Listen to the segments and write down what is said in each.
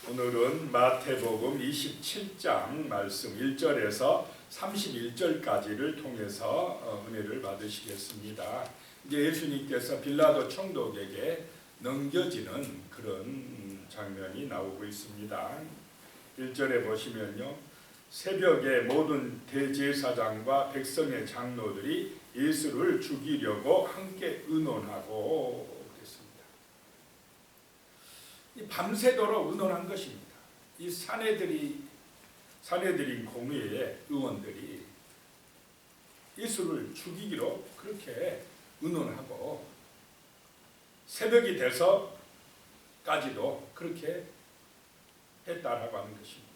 오늘은 마태복음 27장 말씀 1절에서 31절까지를 통해서 은혜를 받으시겠습니다. 이제 예수님께서 빌라도 총독에게 넘겨지는 그런 장면이 나오고 있습니다. 1절에 보시면요, 새벽에 모든 대제사장과 백성의 장로들이 예수를 죽이려고 함께 의논하고 밤새도록 의논한 것입니다. 이 사내들인 공회의 의원들이 예수를 죽이기로 그렇게 의논하고 새벽이 돼서까지도 그렇게 했다라고 하는 것입니다.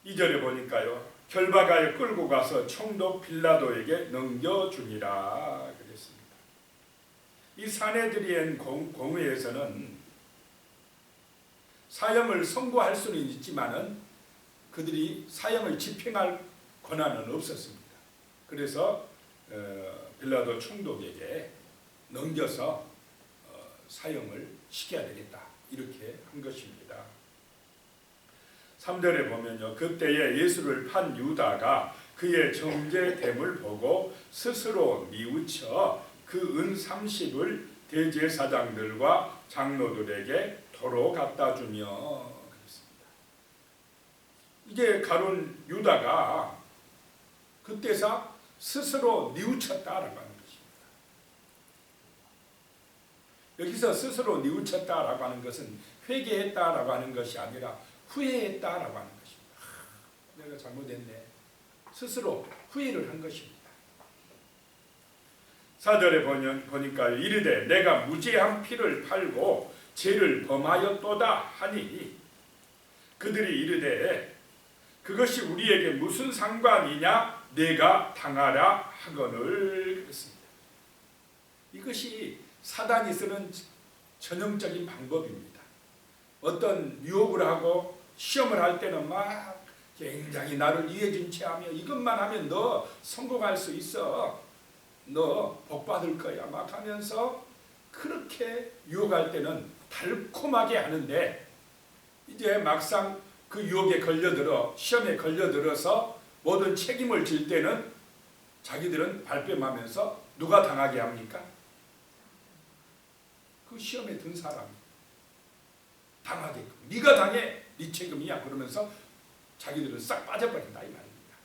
2절에 보니까요, 결박하여 끌고 가서 총독 빌라도에게 넘겨주니라 그랬습니다. 이 사내들인 공회에서는 사형을 선고할 수는 있지만은 그들이 사형을 집행할 권한은 없었습니다. 그래서 빌라도 총독에게 넘겨서 사형을 시켜야 되겠다 이렇게 한 것입니다. 3절에 보면요, 그때에 예수를 판 유다가 그의 정죄됨을 보고 스스로 뉘우쳐 그 은 30을 대제사장들과 장로들에게 도로 갖다 주며 그랬습니다. 이제 가룟 유다가 그때서 스스로 뉘우쳤다라고 하는 것입니다. 여기서 스스로 뉘우쳤다라고 하는 것은 회개했다라고 하는 것이 아니라 후회했다라고 하는 것입니다. 내가 잘못했네. 스스로 후회를 한 것입니다. 4절에 보니까 이르되 내가 무죄한 피를 팔고 죄를 범하였도다 하니 그들이 이르되 그것이 우리에게 무슨 상관이냐 내가 당하라 하거늘 그랬습니다. 이것이 사단이 쓰는 전형적인 방법입니다. 어떤 유혹을 하고 시험을 할 때는 막 굉장히 나를 이해준 채 하며 이것만 하면 너 성공할 수 있어, 너 복 받을 거야 막 하면서 그렇게 유혹할 때는 달콤하게 하는데 이제 막상 그 유혹에 걸려들어 시험에 걸려들어서 모든 책임을 질 때는 자기들은 발뺌하면서 누가 당하게 합니까? 그 시험에 든 사람이 당하게끔 네가 당해, 네 책임이야 그러면서 자기들은 싹 빠져버린다 이 말입니다.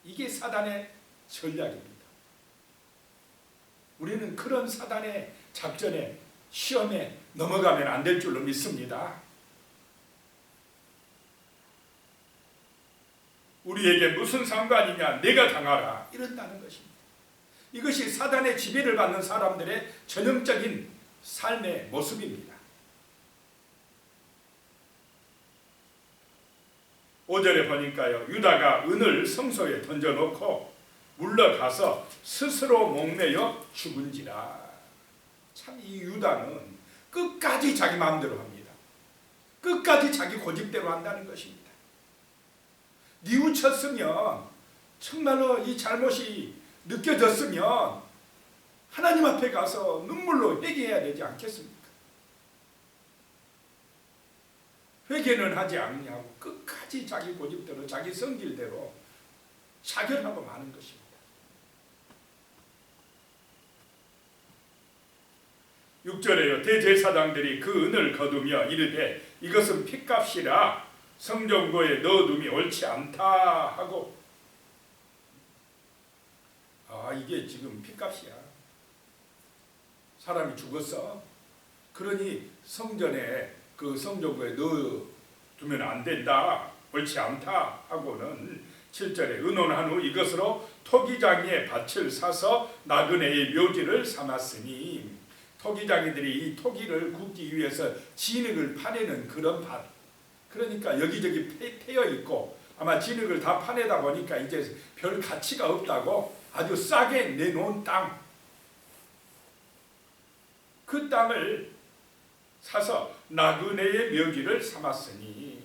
이게 사단의 전략입니다. 우리는 그런 사단의 작전에 시험에 넘어가면 안 될 줄로 믿습니다. 우리에게 무슨 상관이냐 내가 당하라 이런다는 것입니다. 이것이 사단의 지배를 받는 사람들의 전형적인 삶의 모습입니다. 5절에 보니까요, 유다가 은을 성소에 던져놓고 물러가서 스스로 목매여 죽은지라. 참 이 유다는 끝까지 자기 마음대로 합니다. 끝까지 자기 고집대로 한다는 것입니다. 뉘우쳤으면 정말로 이 잘못이 느껴졌으면 하나님 앞에 가서 눈물로 회개해야 되지 않겠습니까? 회개는 하지 않냐고 끝까지 자기 고집대로 자기 성질대로 자결하고 마는 것입니다. 6절에요, 대제사장들이 그 은을 거두며 이르되 이것은 핏값이라 성전고에 넣어둠이 옳지 않다 하고, 이게 지금 핏값이야. 사람이 죽었어. 그러니 성전에 그 성전고에 넣어두면 안 된다, 옳지 않다 하고는 7절에 의논한 후 이것으로 토기장이의 밭을 사서 나그네의 묘지를 삼았으니, 토기장이들이 이 토기를 굽기 위해서 진흙을 파내는 그런 밭, 그러니까 여기저기 패여 있고 아마 진흙을 다 파내다 보니까 이제 별 가치가 없다고 아주 싸게 내놓은 땅, 그 땅을 사서 나그네의 묘지를 삼았으니,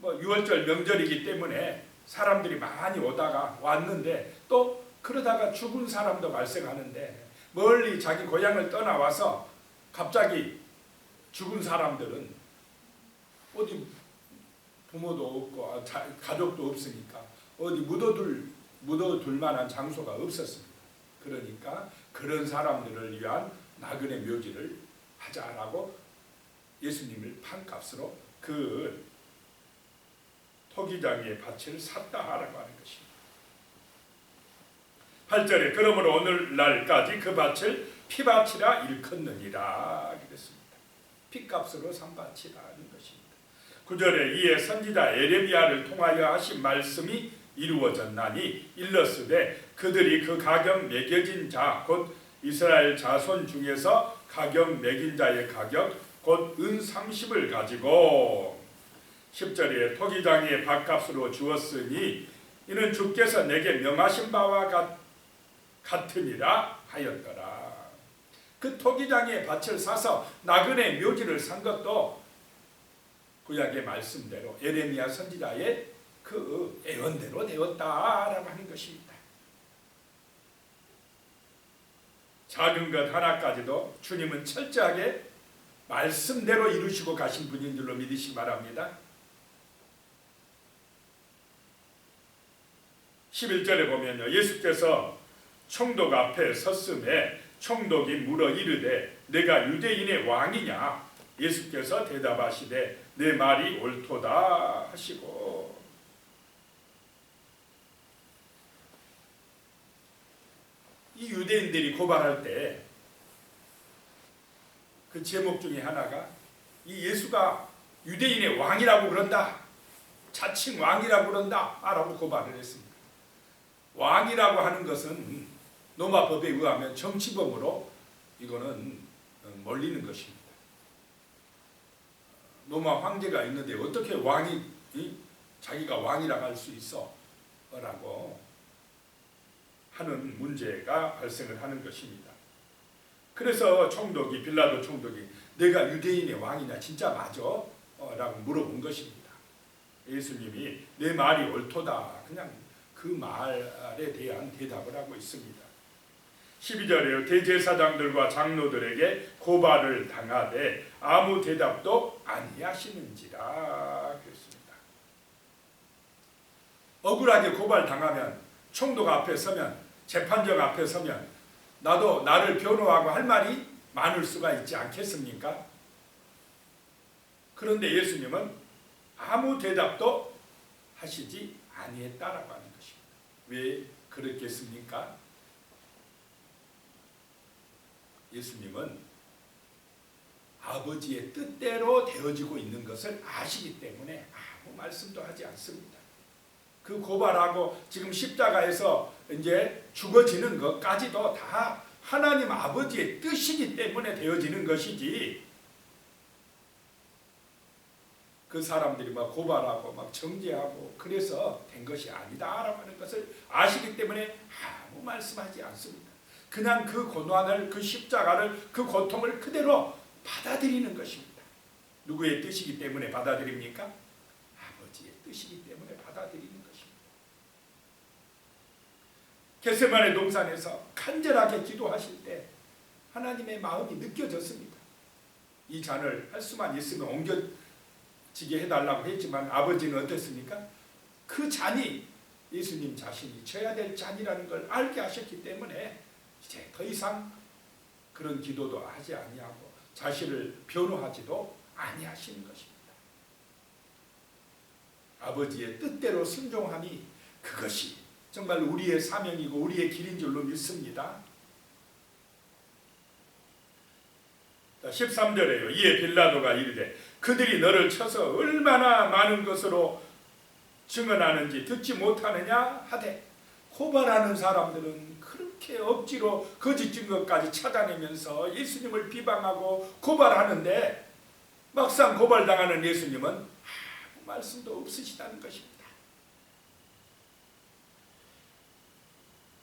6월절 명절이기 때문에 사람들이 많이 오다가 왔는데 또 그러다가 죽은 사람도 발생하는데 멀리 자기 고향을 떠나와서 갑자기 죽은 사람들은 어디 부모도 없고 가족도 없으니까 어디 묻어둘 만한 장소가 없었습니다. 그러니까 그런 사람들을 위한 나그네 묘지를 하자라고 예수님을 판값으로 그 토기장의 밭을 샀다 하라고 하는 것입니다. 8절에 그러므로 오늘날까지 그 밭을 피밭이라 일컫느니라 그랬습니다. 피값으로 산 밭이라는 것입니다. 9절에 이에 선지자 에레미야를 통하여 하신 말씀이 이루어졌나니 일렀으되 그들이 그 가격 매겨진 자 곧 이스라엘 자손 중에서 가격 매긴 자의 가격 곧 은 30을 가지고 10절에 토기장의 밭값으로 주었으니 이는 주께서 내게 명하신 바와 같으니라 하였더라. 그 토기장의 밭을 사서 나그네 묘지를 산 것도 구약의 말씀대로 에레미야 선지자의 그 예언대로 되었다라고 하는 것입니다. 작은 것 하나까지도 주님은 철저하게 말씀대로 이루시고 가신 분인 줄로 믿으시기 바랍니다. 11절에 보면요, 예수께서 총독 앞에 섰음에 총독이 물어 이르되 내가 유대인의 왕이냐? 예수께서 대답하시되 내 말이 옳도다 하시고, 이 유대인들이 고발할 때 그 제목 중에 하나가 이 예수가 유대인의 왕이라고 그런다, 자칭 왕이라고 그런다 라고 고발을 했습니다. 왕이라고 하는 것은 로마법에 의하면 정치범으로 이거는 몰리는 것입니다. 로마 황제가 있는데 어떻게 왕이 자기가 왕이라고 할 수 있어? 라고 하는 문제가 발생을 하는 것입니다. 그래서 총독이, 빌라도 총독이 내가 유대인의 왕이냐 진짜 맞아? 라고 물어본 것입니다. 예수님이 내 말이 옳도다 그냥 그 말에 대한 대답을 하고 있습니다. 12절에요. 대제사장들과 장로들에게 고발을 당하되 아무 대답도 아니하시는지라 그랬습니다. 억울하게 고발당하면 총독 앞에 서면, 재판정 앞에 서면 나도 나를 변호하고 할 말이 많을 수가 있지 않겠습니까? 그런데 예수님은 아무 대답도 하시지 아니했다라고 하는 것입니다. 왜 그렇겠습니까? 예수님은 아버지의 뜻대로 되어지고 있는 것을 아시기 때문에 아무 말씀도 하지 않습니다. 그 고발하고 지금 십자가에서 이제 죽어지는 것까지도 다 하나님 아버지의 뜻이기 때문에 되어지는 것이지, 그 사람들이 막 고발하고 막 정죄하고 그래서 된 것이 아니다라고 하는 것을 아시기 때문에 아무 말씀하지 않습니다. 그냥 그 고난을, 그 십자가를, 그 고통을 그대로 받아들이는 것입니다. 누구의 뜻이기 때문에 받아들입니까? 아버지의 뜻이기 때문에 받아들이는 것입니다. 겟세마네 동산에서 간절하게 기도하실 때 하나님의 마음이 느껴졌습니다. 이 잔을 할 수만 있으면 옮겨지게 해달라고 했지만 아버지는 어떻습니까? 그 잔이 예수님 자신이 져야 될 잔이라는 걸 알게 하셨기 때문에 이제 더 이상 그런 기도도 하지 아니하고 자신을 변호하지도 아니하시는 것입니다. 아버지의 뜻대로 순종함이 그것이 정말 우리의 사명이고 우리의 길인 줄로 믿습니다. 13절에요. 이에 빌라도가 이르되 그들이 너를 쳐서 얼마나 많은 것으로 증언하는지 듣지 못하느냐 하되, 고발하는 사람들은 그렇게 억지로 거짓 증거까지 찾아내면서 예수님을 비방하고 고발하는데 막상 고발당하는 예수님은 아무 말씀도 없으시다는 것입니다.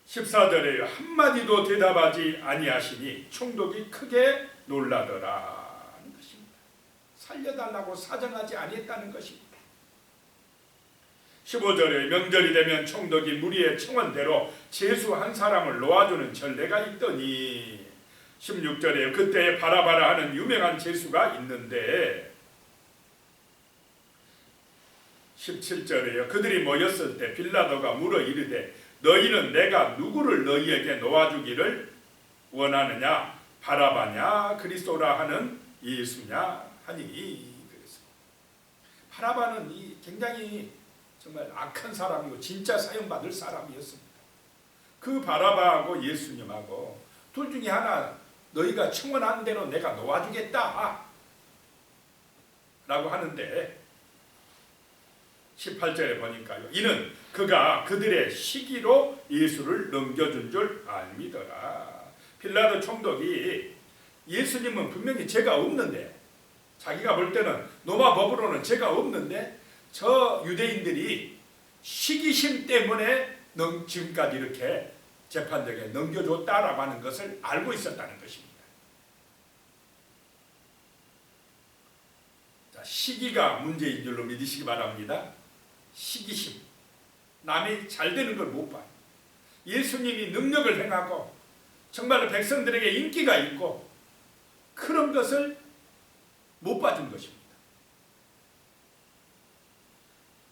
14절에요. 한마디도 대답하지 아니하시니 총독이 크게 놀라더라 는 것입니다. 살려달라고 사정하지 아니했다는 것입니다. 15절에 명절이 되면 총독이 무리의 청원대로 제수 한 사람을 놓아주는 전례가 있더니 16절에 그때 바라바라 하는 유명한 죄수가 있는데 17절에요. 그들이 모였을 때 빌라도가 물어 이르되 너희는 내가 누구를 너희에게 놓아주기를 원하느냐 바라바냐 그리스도라 하는 예수냐 하니. 그래서 바라바는 굉장히 정말 악한 사람이고 진짜 사형받을 사람이었습니다. 그 바라바하고 예수님하고 둘 중에 하나 너희가 청원한 대로 내가 놓아주겠다 라고 하는데 18절에 보니까요. 이는 그가 그들의 시기로 예수를 넘겨준 줄 알미더라. 빌라도 총독이 예수님은 분명히 죄가 없는데 자기가 볼 때는 로마 법으로는 죄가 없는데 저 유대인들이 시기심 때문에 지금까지 이렇게 재판장에 넘겨줬다라고 하는 것을 알고 있었다는 것입니다. 자, 시기가 문제인 줄로 믿으시기 바랍니다. 시기심. 남이 잘 되는 걸 못 봐요. 예수님이 능력을 행하고 정말로 백성들에게 인기가 있고 그런 것을 못 봐준 것입니다.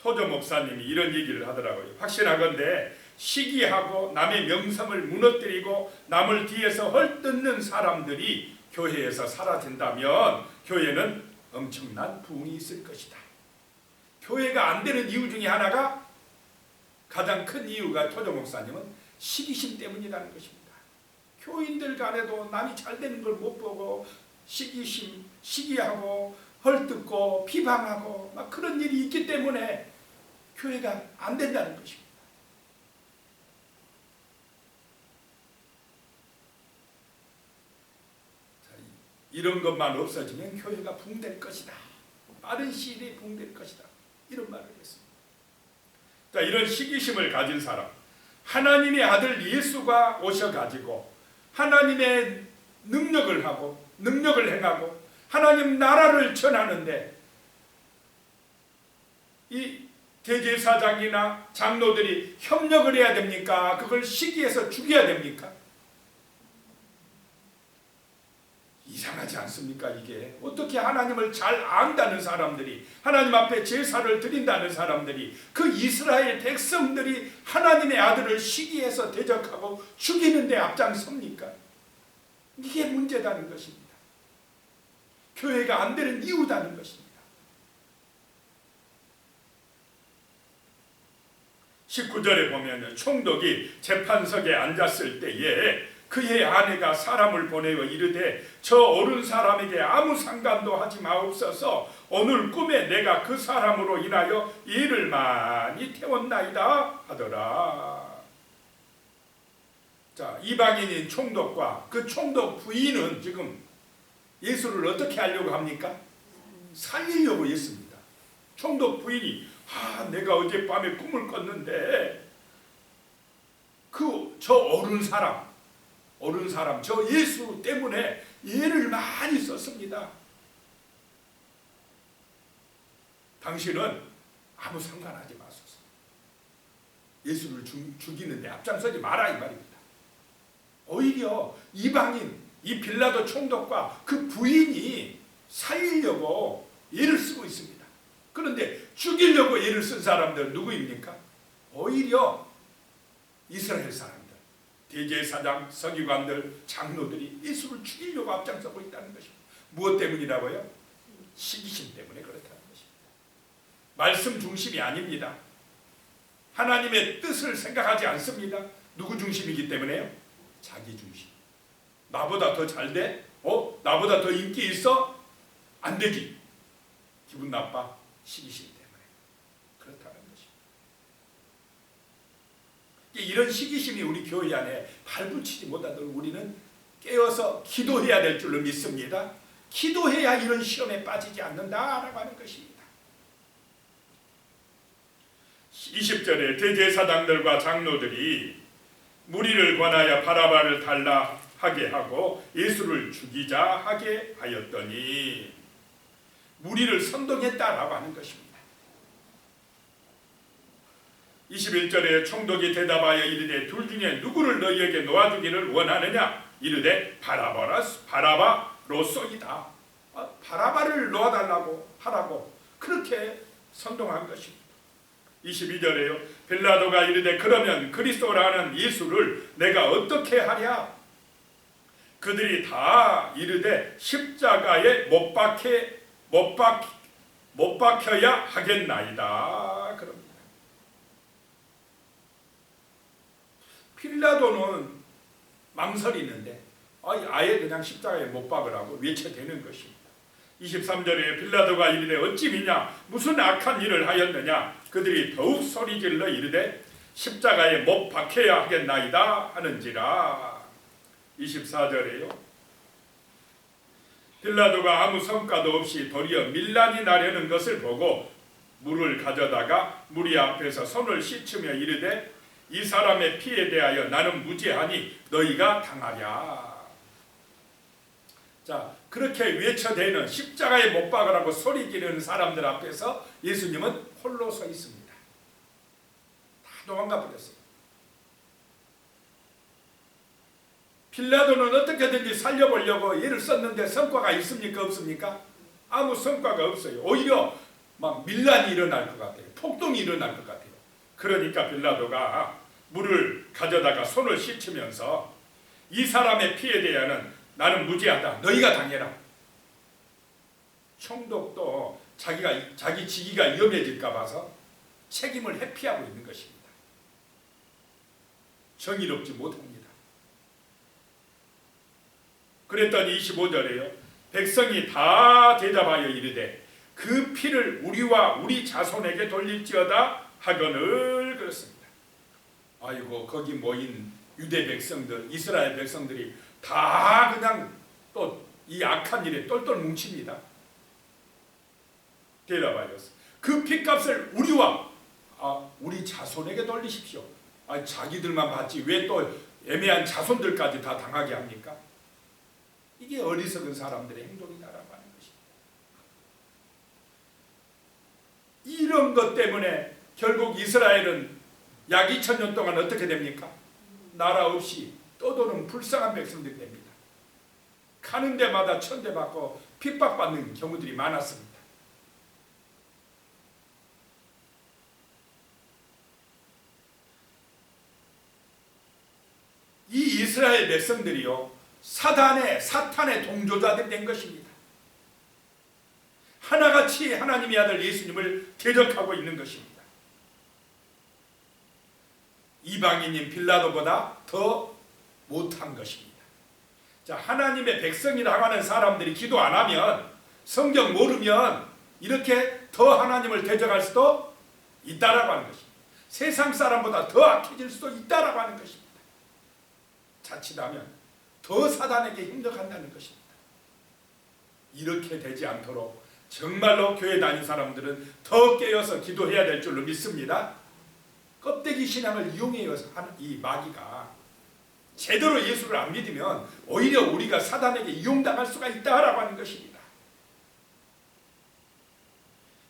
토조 목사님이 이런 얘기를 하더라고요. 확신하건대 시기하고 남의 명성을 무너뜨리고 남을 뒤에서 헐뜯는 사람들이 교회에서 사라진다면 교회는 엄청난 부흥이 있을 것이다. 교회가 안 되는 이유 중에 하나가 가장 큰 이유가 토조 목사님은 시기심 때문이라는 것입니다. 교인들 간에도 남이 잘 되는 걸 못 보고 시기심, 시기하고 헐뜯고 비방하고 막 그런 일이 있기 때문에 교회가 안 된다는 것입니다. 자, 이런 것만 없어지면 교회가 붕될 것이다. 빠른 시일에 붕될 것이다. 이런 말을 했습니다. 자, 이런 시기심을 가진 사람, 하나님의 아들 예수가 오셔가지고 하나님의 능력을 하고 능력을 행하고 하나님 나라를 전하는데 이 대제사장이나 장로들이 협력을 해야 됩니까? 그걸 시기해서 죽여야 됩니까? 이상하지 않습니까? 이게 어떻게 하나님을 잘 안다는 사람들이 하나님 앞에 제사를 드린다는 사람들이 그 이스라엘 백성들이 하나님의 아들을 시기해서 대적하고 죽이는 데 앞장섭니까? 이게 문제다는 것입니다. 교회가 안 되는 이유다는 것입니다. 19절에 보면 총독이 재판석에 앉았을 때에 그의 아내가 사람을 보내어 이르되 저 옳은 사람에게 아무 상관도 하지 마옵소서. 오늘 꿈에 내가 그 사람으로 인하여 일을 많이 태웠나이다 하더라. 자, 이방인인 총독과 그 총독 부인은 지금 예수를 어떻게 하려고 합니까? 살리려고 했습니다. 총독 부인이 내가 어젯밤에 꿈을 꿨는데 저 옳은 사람 저 예수 때문에 예를 많이 썼습니다. 당신은 아무 상관하지 마소서. 예수를 죽이는데 앞장서지 마라 이 말입니다. 오히려 이방인 이 빌라도 총독과 그 부인이 살리려고 예를 쓰고 있습니다. 그런데 죽이려고 예를 쓴 사람들은 누구입니까? 오히려 이스라엘 사람들, 대제사장, 서기관들, 장로들이 예수를 죽이려고 앞장서고 있다는 것입니다. 무엇 때문이라고요? 시기심 때문에 그렇다는 것입니다. 말씀 중심이 아닙니다. 하나님의 뜻을 생각하지 않습니다. 누구 중심이기 때문에요? 자기 중심. 나보다 더 잘 돼? 나보다 더 인기 있어? 안 되지. 기분 나빠. 시기심 때문에 그렇다는 것입니다. 이런 시기심이 우리 교회 안에 발붙이지 못하도록 우리는 깨어서 기도해야 될 줄로 믿습니다. 기도해야 이런 시험에 빠지지 않는다라고 하는 것입니다. 20절에 대제사장들과 장로들이 무리를 권하여 바라바를 달라 하게 하고 예수를 죽이자 하게 하였더니 무리를 선동했다라고 하는 것입니다. 21절에 총독이 대답하여 이르되 둘 중에 누구를 너희에게 놓아주기를 원하느냐 이르되 바라바로소이다. 바라바를 놓아달라고 하라고 그렇게 선동한 것입니다. 22절에요. 빌라도가 이르되 그러면 그리스도라는 예수를 내가 어떻게 하랴? 그들이 다 이르되 십자가에 못 박혀야 하겠나이다. 그럽니다. 빌라도는 망설이는데 아예 그냥 십자가에 못 박으라고 외쳐대는 것입니다. 23절에 빌라도가 이르되 어찌 미냐 무슨 악한 일을 하였느냐? 그들이 더욱 소리질러 이르되 십자가에 못 박혀야 하겠나이다 하는지라. 24절에요. 빌라도가 아무 성과도 없이 도리어 밀란이 나려는 것을 보고 물을 가져다가 무리 앞에서 손을 씻으며 이르되 이 사람의 피에 대하여 나는 무죄하니 너희가 당하랴. 자, 그렇게 외쳐대는 십자가에 못 박으라고 소리 지르는 사람들 앞에서 예수님은 홀로 서 있습니다. 다 도망가 버렸어요. 빌라도는 어떻게든지 살려보려고 애를 썼는데 성과가 있습니까? 없습니까? 아무 성과가 없어요. 오히려 막 밀란이 일어날 것 같아요. 폭동이 일어날 것 같아요. 그러니까 빌라도가 물을 가져다가 손을 씻으면서 이 사람의 피에 대하여는 나는 무죄하다. 너희가 당해라. 총독도 자기 직위가 위험해질까 봐서 책임을 회피하고 있는 것입니다. 정의롭지 못합니다. 그랬더니 25절에요. 백성이 다 대답하여 이르되 그 피를 우리와 우리 자손에게 돌릴지어다 하거늘 그렇습니다. 아이고 거기 모인 유대 백성들, 이스라엘 백성들이 다 그냥 또 이 악한 일에 똘똘 뭉칩니다. 대답하였어. 그 피값을 우리 자손에게 돌리십시오. 자기들만 받지 왜 또 애매한 자손들까지 다 당하게 합니까? 이게 어리석은 사람들의 행동이다라고 하는 것입니다. 이런 것 때문에 결국 이스라엘은 약 2000년 동안 어떻게 됩니까? 나라 없이 떠도는 불쌍한 백성들이 됩니다. 가는 데마다 천대받고 핍박받는 경우들이 많았습니다. 이 이스라엘 백성들이요 사탄의 동조자들이 된 것입니다. 하나같이 하나님의 아들 예수님을 대적하고 있는 것입니다. 이방인인 빌라도보다 더 못한 것입니다. 자, 하나님의 백성이라고 하는 사람들이 기도 안 하면, 성경 모르면 이렇게 더 하나님을 대적할 수도 있다라고 하는 것입니다. 세상 사람보다 더 악해질 수도 있다라고 하는 것입니다. 자칫하면 더 사단에게 힘들어간다는 것입니다. 이렇게 되지 않도록 정말로 교회 다니는 사람들은 더 깨어서 기도해야 될 줄로 믿습니다. 껍데기 신앙을 이용해서 하는 이 마귀가 제대로 예수를 안 믿으면 오히려 우리가 사단에게 이용당할 수가 있다라고 하는 것입니다.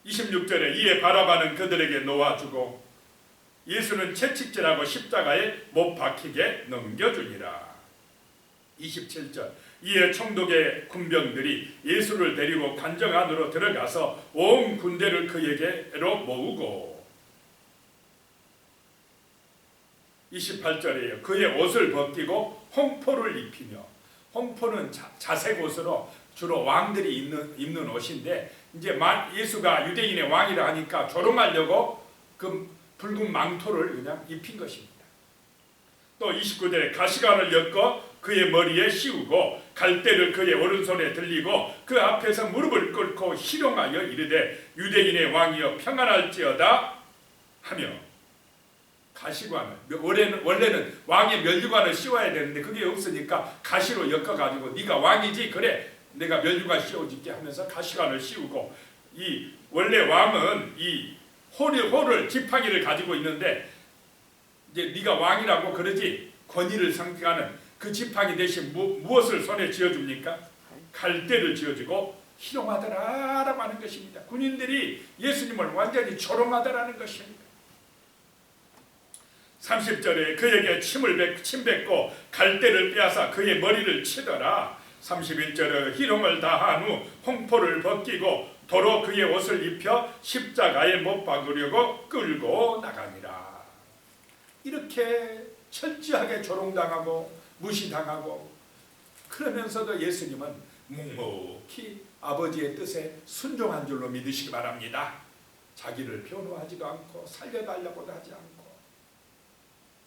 26절에 이에 바라바는 그들에게 놓아주고 예수는 채찍질하고 십자가에 못 박히게 넘겨주니라. 27절 이에 총독의 군병들이 예수를 데리고 관정 안으로 들어가서 온 군대를 그에게로 모으고 28절이에요. 그의 옷을 벗기고 홍포를 입히며, 홍포는 자색 옷으로 주로 왕들이 입는 옷인데 이제 예수가 유대인의 왕이라 하니까 조롱하려고 그 붉은 망토를 그냥 입힌 것입니다. 또 29절에 가시관을 엮어 그의 머리에 씌우고 갈대를 그의 오른손에 들리고 그 앞에서 무릎을 꿇고 희롱하여 이르되 유대인의 왕이여 평안할지어다 하며 가시관을, 원래는 왕의 면류관을 씌워야 되는데 그게 없으니까 가시로 엮어가지고 네가 왕이지 그래 내가 면류관 씌워줄게 하면서 가시관을 씌우고, 이 원래 왕은 이 호를 지팡이를 가지고 있는데 이제 네가 왕이라고 그러지 권위를 상징하는 그 지팡이 대신 무엇을 손에 쥐어줍니까? 갈대를 쥐어주고 희롱하더라라고 하는 것입니다. 군인들이 예수님을 완전히 조롱하더라는 것입니다. 30절에 그에게 침 뱉고 갈대를 빼앗아 그의 머리를 치더라. 31절에 희롱을 다한 후 홍포를 벗기고 도로 그의 옷을 입혀 십자가에 못 박으려고 끌고 나가니라. 이렇게 철저하게 조롱당하고 무시당하고 그러면서도 예수님은 묵묵히 아버지의 뜻에 순종한 줄로 믿으시기 바랍니다. 자기를 변호하지도 않고 살려달라고도 하지 않고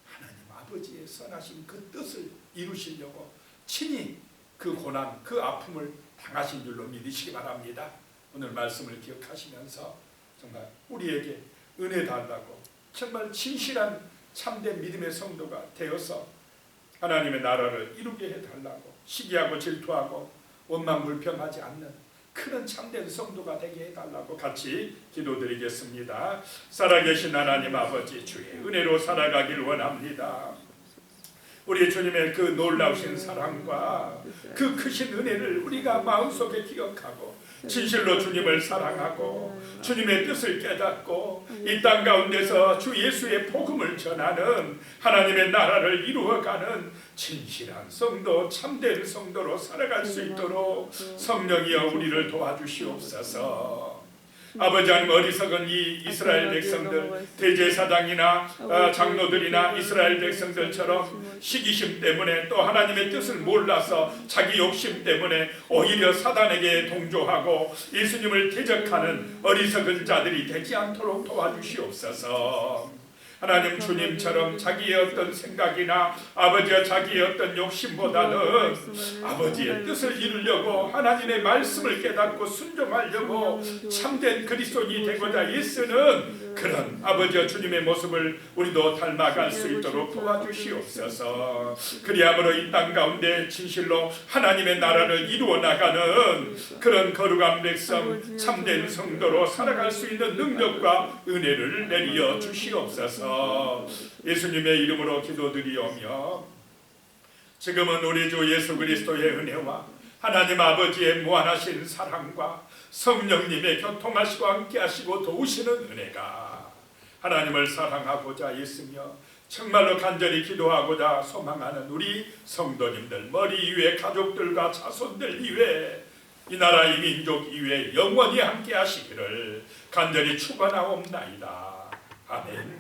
하나님 아버지의 선하신 그 뜻을 이루시려고 친히 그 고난, 그 아픔을 당하신 줄로 믿으시기 바랍니다. 오늘 말씀을 기억하시면서 정말 우리에게 은혜 달라고 정말 진실한 참된 믿음의 성도가 되어서 하나님의 나라를 이루게 해달라고 시기하고 질투하고 원망불평하지 않는 그런 참된 성도가 되게 해달라고 같이 기도드리겠습니다. 살아계신 하나님 아버지, 주의 은혜로 살아가길 원합니다. 우리 주님의 그 놀라우신 사랑과 그 크신 은혜를 우리가 마음속에 기억하고 진실로 주님을 사랑하고 주님의 뜻을 깨닫고 이 땅 가운데서 주 예수의 복음을 전하는 하나님의 나라를 이루어가는 진실한 성도, 참된 성도로 살아갈 수 있도록 성령이여 우리를 도와주시옵소서. 아버지 하나님, 어리석은 이 이스라엘 백성들, 대제사장이나 장로들이나 이스라엘 백성들처럼 시기심 때문에 또 하나님의 뜻을 몰라서 자기 욕심 때문에 오히려 사단에게 동조하고 예수님을 대적하는 어리석은 자들이 되지 않도록 도와주시옵소서. 하나님, 주님처럼 자기의 어떤 생각이나 아버지와 자기의 어떤 욕심보다는 아버지의 뜻을 이루려고 하나님의 말씀을 깨닫고 순종하려고 참된 그리스도인이 되고자 애쓰는 그런 아버지와 주님의 모습을 우리도 닮아갈 수 있도록 도와주시옵소서. 그리함으로 이 땅 가운데 진실로 하나님의 나라를 이루어 나가는 그런 거룩한 백성, 참된 성도로 살아갈 수 있는 능력과 은혜를 내려 주시옵소서. 예수님의 이름으로 기도드리오며 지금은 우리 주 예수 그리스도의 은혜와 하나님 아버지의 무한하신 사랑과 성령님의 교통하시고 함께하시고 도우시는 은혜가 하나님을 사랑하고자 애쓰며 정말로 간절히 기도하고자 소망하는 우리 성도님들, 머리 위에 가족들과 자손들 이외에 이 나라 이 민족 이외에 영원히 함께하시기를 간절히 축원하옵나이다. 아멘.